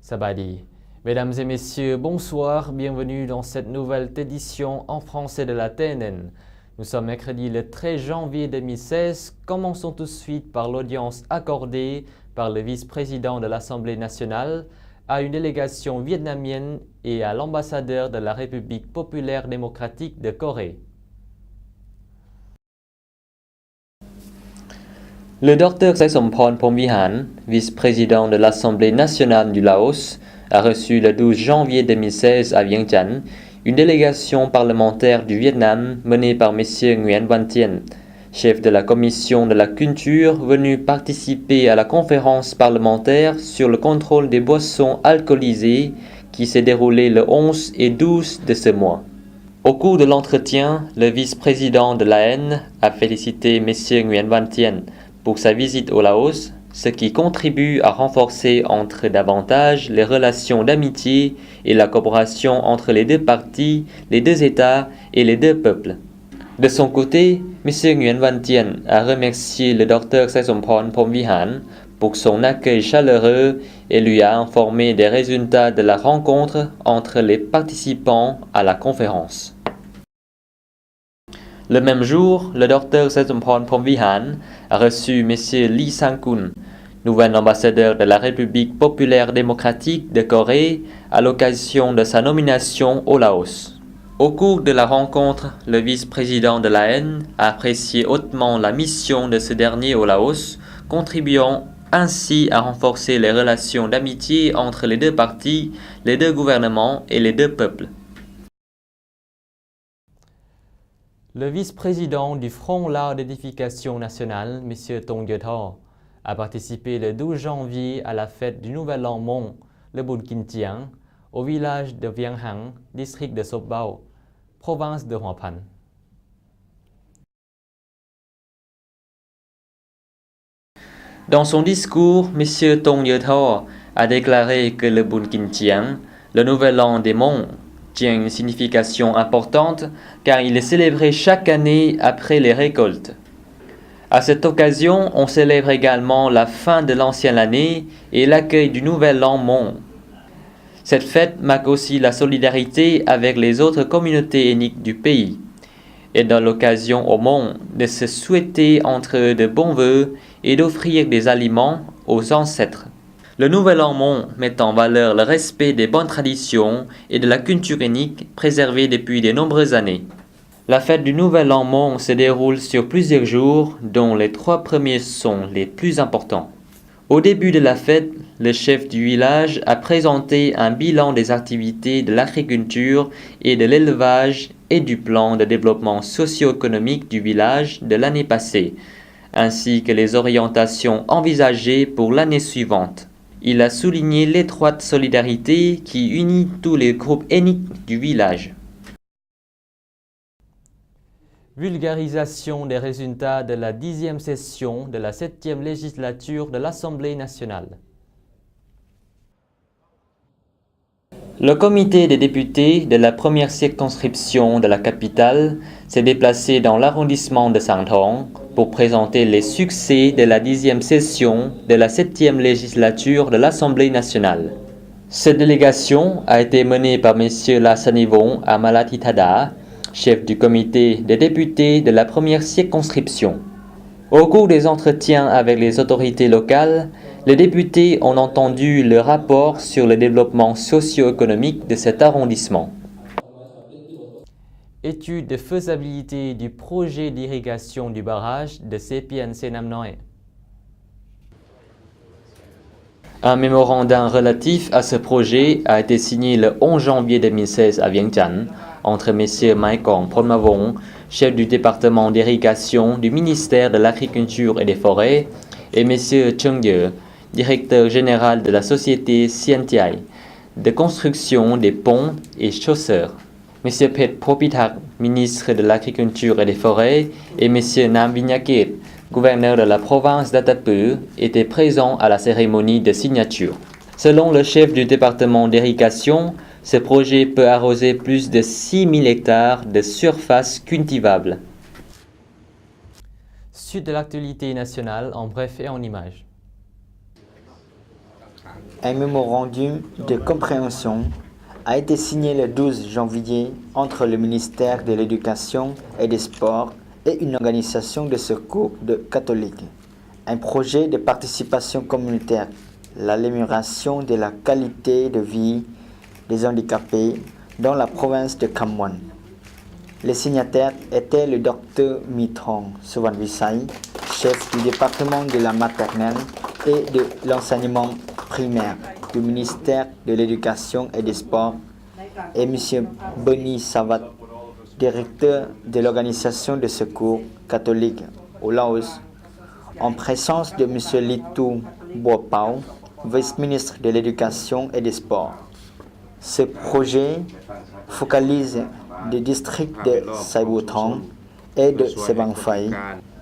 Sabadi. Mesdames et messieurs, bonsoir, bienvenue dans cette nouvelle édition en français de la TNN. Nous sommes mercredi le 13 janvier 2016. Commençons tout de suite par l'audience accordée par le vice-président de l'Assemblée nationale à une délégation vietnamienne et à l'ambassadeur de la République populaire démocratique de Corée. Le Dr Saixomporn Phomvihane, vice-président de l'Assemblée nationale du Laos, a reçu le 12 janvier 2016 à Vientiane une délégation parlementaire du Vietnam menée par M. Nguyen Van Thien, chef de la commission de la culture venu participer à la conférence parlementaire sur le contrôle des boissons alcoolisées qui s'est déroulée le 11 et 12 de ce mois. Au cours de l'entretien, le vice-président de l'AN a félicité M. Nguyen Van Thien pour sa visite au Laos, ce qui contribue à renforcer davantage les relations d'amitié et la coopération entre les deux parties, les deux États et les deux peuples. De son côté, M. Nguyen Van Thien a remercié le Dr Saixomporn Phomvihane pour son accueil chaleureux et lui a informé des résultats de la rencontre entre les participants à la conférence. Le même jour, le Dr Saixomporn Phomvihane a reçu M. Lee Sang-kun, nouvel ambassadeur de la République populaire démocratique de Corée, à l'occasion de sa nomination au Laos. Au cours de la rencontre, le vice-président de l'AN a apprécié hautement la mission de ce dernier au Laos, contribuant ainsi à renforcer les relations d'amitié entre les deux parties, les deux gouvernements et les deux peuples. Le vice-président du Front Lao d'édification nationale, M. Tong Yeot-ho, a participé le 12 janvier à la fête du Nouvel An Hmong, le Bun Kin Chiang, au village de Vieng Hang, district de Sop Bao, province de Hoa Phan. Dans son discours, M. Tong Yeot-ho a déclaré que le Bun Kin Chiang, le Nouvel An des Hmong, tient une signification importante car il est célébré chaque année après les récoltes. À cette occasion, on célèbre également la fin de l'ancienne année et l'accueil du Nouvel An Hmong. Cette fête marque aussi la solidarité avec les autres communautés ethniques du pays et donne l'occasion aux Hmong de se souhaiter entre eux de bons vœux et d'offrir des aliments aux ancêtres. Le Nouvel An Hmong met en valeur le respect des bonnes traditions et de la culture ethnique préservée depuis de nombreuses années. La fête du Nouvel An Hmong se déroule sur plusieurs jours, dont les 3 premiers sont les plus importants. Au début de la fête, le chef du village a présenté un bilan des activités de l'agriculture et de l'élevage et du plan de développement socio-économique du village de l'année passée, ainsi que les orientations envisagées pour l'année suivante. Il a souligné l'étroite solidarité qui unit tous les groupes ethniques du village. Vulgarisation des résultats de la 10e session de la 7e législature de l'Assemblée nationale. Le comité des députés de la première circonscription de la capitale s'est déplacé dans l'arrondissement de Sang Thong pour présenter les succès de la 10e session de la 7e législature de l'Assemblée nationale. Cette délégation a été menée par M. Lassanivong Amalathithada, chef du comité des députés de la première circonscription. Au cours des entretiens avec les autorités locales, les députés ont entendu le rapport sur le développement socio-économique de cet arrondissement. Étude de faisabilité du projet d'irrigation du barrage de Sepien Senam Noi. Un mémorandum relatif à ce projet a été signé le 11 janvier 2016 à Vientiane entre M. Mai Kong Phomavong, chef du département d'irrigation du ministère de l'Agriculture et des Forêts, et M. Chung Ye, directeur général de la société Sientiai, de construction des ponts et chausseurs. M. Phet Phopithak, ministre de l'Agriculture et des Forêts, et M. Nam Vinyaket, gouverneur de la province d'Attapu, étaient présents à la cérémonie de signature. Selon le chef du département d'irrigation, ce projet peut arroser plus de 6000 hectares de surface cultivable. Suite de l'actualité nationale en bref et en images. Un mémorandum de compréhension a été signé le 12 janvier entre le ministère de l'Éducation et des Sports et une organisation de secours de catholiques. Un projet de participation communautaire, l'amélioration de la qualité de vie des handicapés dans la province de Khamwan. Les signataires étaient le Dr Mitron Suvanvisai, chef du département de la maternelle et de l'enseignement primaire du ministère de l'Éducation et des Sports, et M. Boni Savat, directeur de l'organisation de secours catholique au Laos, en présence de M. Litu Bopao, vice-ministre de l'Éducation et des Sports. Ce projet focalise les districts de Saiboutong et de Sebangphai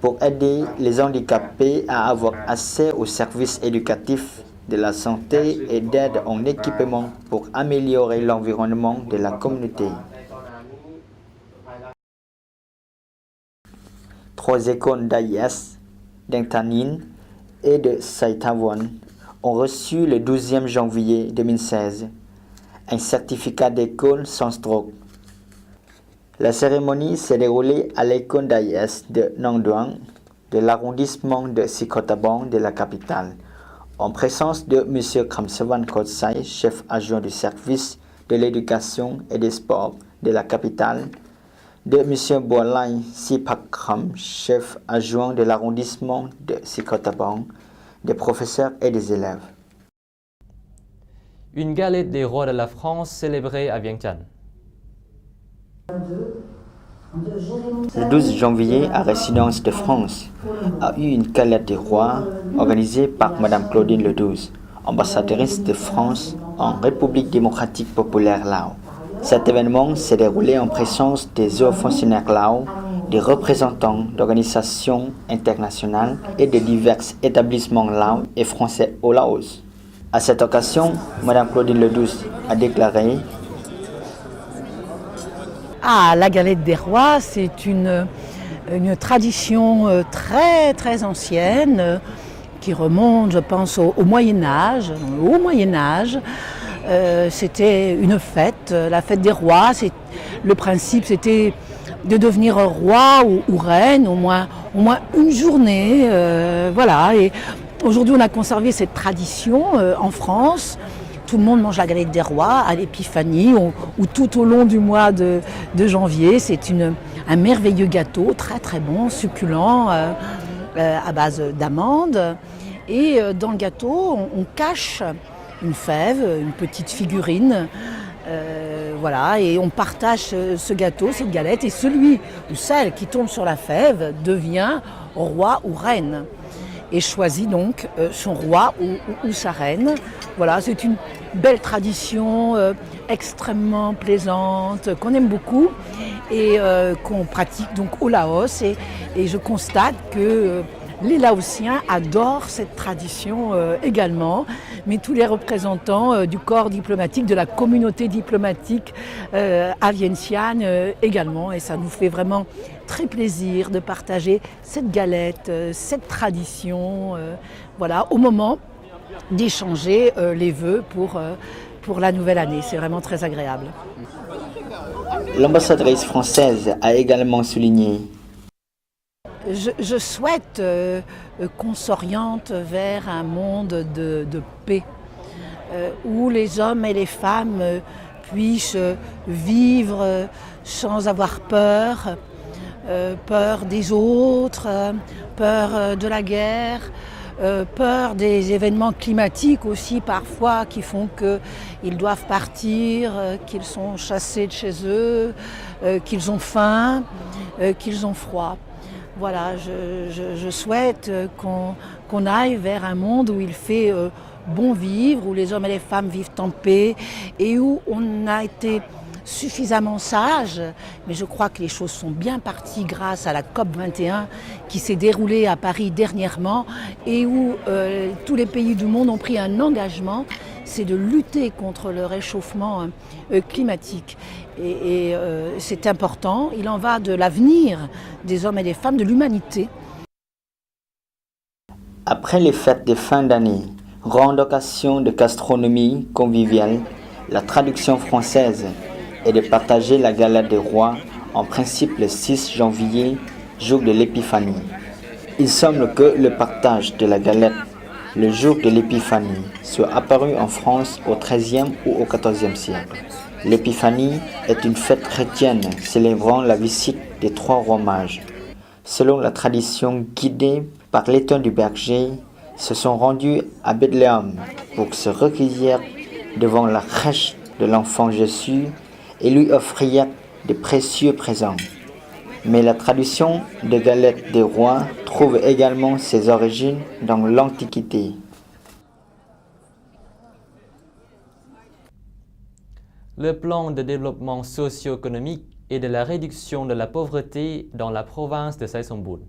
pour aider les handicapés à avoir accès aux services éducatifs, de la santé et d'aide en équipement pour améliorer l'environnement de la communauté. 3 écoles d'AIS, d'Engtanin et de Saitawon ont reçu le 12 janvier 2016 un certificat d'école sans drogue. La cérémonie s'est déroulée à l'école d'AIS de Nongduang, de l'arrondissement de Sikotabong de la capitale, en présence de M. Khamsavan Kotsai, chef adjoint du service de l'éducation et des sports de la capitale, de M. Boalai Sipakham, chef adjoint de l'arrondissement de Sikotabong, des professeurs et des élèves. Une galette des rois de la France célébrée à Vientiane. Le 12 janvier, à Résidence de France, a eu une galette des rois organisée par Mme Claudine Ledouze, ambassadrice de France en République démocratique populaire Laos. Cet événement s'est déroulé en présence des hauts fonctionnaires Laos, des représentants d'organisations internationales et de divers établissements Laos et français au Laos. À cette occasion, Mme Claudine Ledouze a déclaré: la galette des rois, c'est une tradition très très ancienne qui remonte, je pense, au Moyen-Âge. Au Moyen-Âge, c'était une fête, la fête des rois. Le principe, c'était de devenir roi ou reine, au moins une journée. Voilà. Et aujourd'hui, on a conservé cette tradition en France. Tout le monde mange la galette des rois à l'épiphanie ou tout au long du mois de janvier. C'est un merveilleux gâteau, très très bon, succulent, à base d'amandes. Et dans le gâteau, on cache une fève, une petite figurine. Voilà, et on partage ce gâteau, cette galette, et celui ou celle qui tombe sur la fève devient roi ou reine. Et choisit donc son roi ou sa reine. Voilà, c'est une belle tradition extrêmement plaisante, qu'on aime beaucoup et qu'on pratique donc au Laos. Et je constate que les Laotiens adorent cette tradition également, mais tous les représentants du corps diplomatique, de la communauté diplomatique à Vientiane également. Et ça nous fait vraiment très plaisir de partager cette galette, cette tradition, voilà, au moment d'échanger les vœux pour la nouvelle année. C'est vraiment très agréable. L'ambassadrice française a également souligné: je souhaite qu'on s'oriente vers un monde de paix, où les hommes et les femmes puissent vivre sans avoir peur, peur des autres, peur de la guerre, peur des événements climatiques aussi parfois qui font qu'ils doivent partir, qu'ils sont chassés de chez eux, qu'ils ont faim, qu'ils ont froid. Voilà, je souhaite qu'on aille vers un monde où il fait bon vivre, où les hommes et les femmes vivent en paix et où on a été suffisamment sage, mais je crois que les choses sont bien parties grâce à la COP21 qui s'est déroulée à Paris dernièrement et où tous les pays du monde ont pris un engagement, c'est de lutter contre le réchauffement climatique. Et c'est important, il en va de l'avenir des hommes et des femmes, de l'humanité. Après les fêtes de fin d'année, rend occasion de gastronomie conviviale. La traduction française est de partager la galette des rois, en principe le 6 janvier, jour de l'Épiphanie. Il semble que le partage de la galette le jour de l'Épiphanie soit apparu en France au XIIIe ou au XIVe siècle. L'Épiphanie est une fête chrétienne célébrant la visite des 3 rois mages. Selon la tradition, guidés par l'étang du berger, se sont rendus à Bethléem pour se recueillir devant la crèche de l'enfant Jésus et lui offrir de précieux présents. Mais la tradition de galette des rois trouve également ses origines dans l'Antiquité. Le plan de développement socio-économique et de la réduction de la pauvreté dans la province de Saisonboon.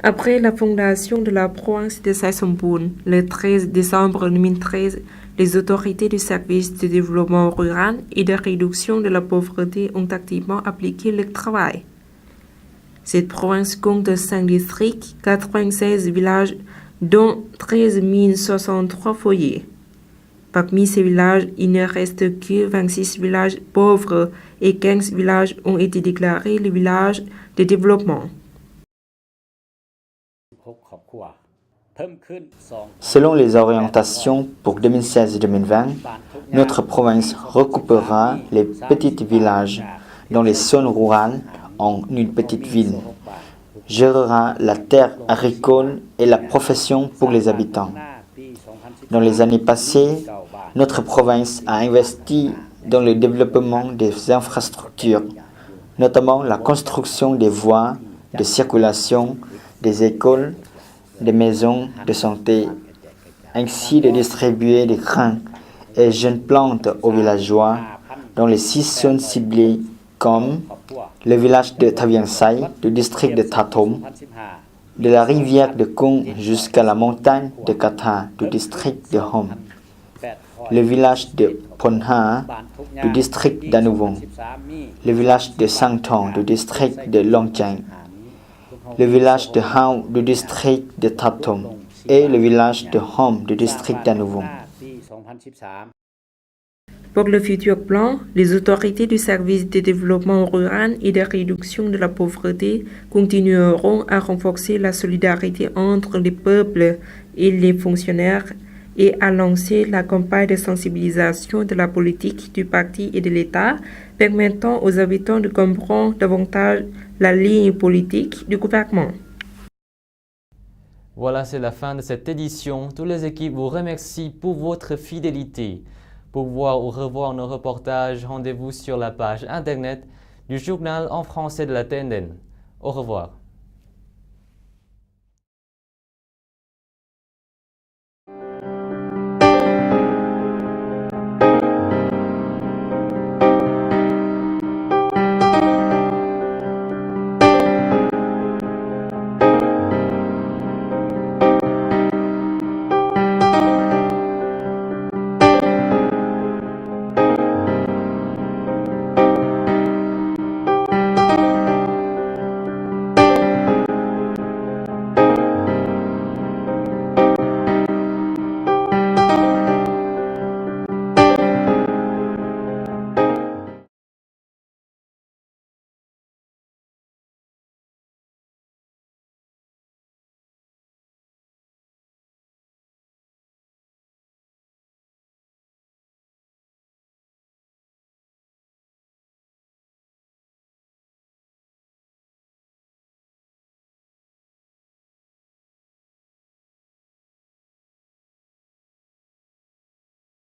Après la fondation de la province de Saisonboon, le 13 décembre 2013, les autorités du service de développement rural et de réduction de la pauvreté ont activement appliqué le travail. Cette province compte 5 districts, 96 villages, dont 13 063 foyers. Parmi ces villages, il ne reste que 26 villages pauvres et 15 villages ont été déclarés les villages de développement. Selon les orientations pour 2016-2020, notre province recoupera les petits villages dans les zones rurales en une petite ville, gérera la terre agricole et la profession pour les habitants. Dans les années passées, notre province a investi dans le développement des infrastructures, notamment la construction des voies de circulation, des écoles, des maisons de santé, ainsi de distribuer des grains et jeunes plantes aux villageois dans les 6 zones ciblées comme le village de Taviansai, du district de Tathom, de la rivière de Kung jusqu'à la montagne de Katha, du district de Hom, le village de Ponha, du district d'Anuvong, le village de Sangthong, du district de Longchang, le village de Hao du district de Tathom et le village de Hom du district d'Anuvong. Pour le futur plan, les autorités du service de développement rural et de réduction de la pauvreté continueront à renforcer la solidarité entre les peuples et les fonctionnaires et à lancer la campagne de sensibilisation de la politique du parti et de l'État, permettant aux habitants de comprendre davantage la ligne politique du gouvernement. Voilà, c'est la fin de cette édition. Toutes les équipes vous remercient pour votre fidélité. Pour voir ou revoir nos reportages, rendez-vous sur la page internet du journal en français de la TNN. Au revoir.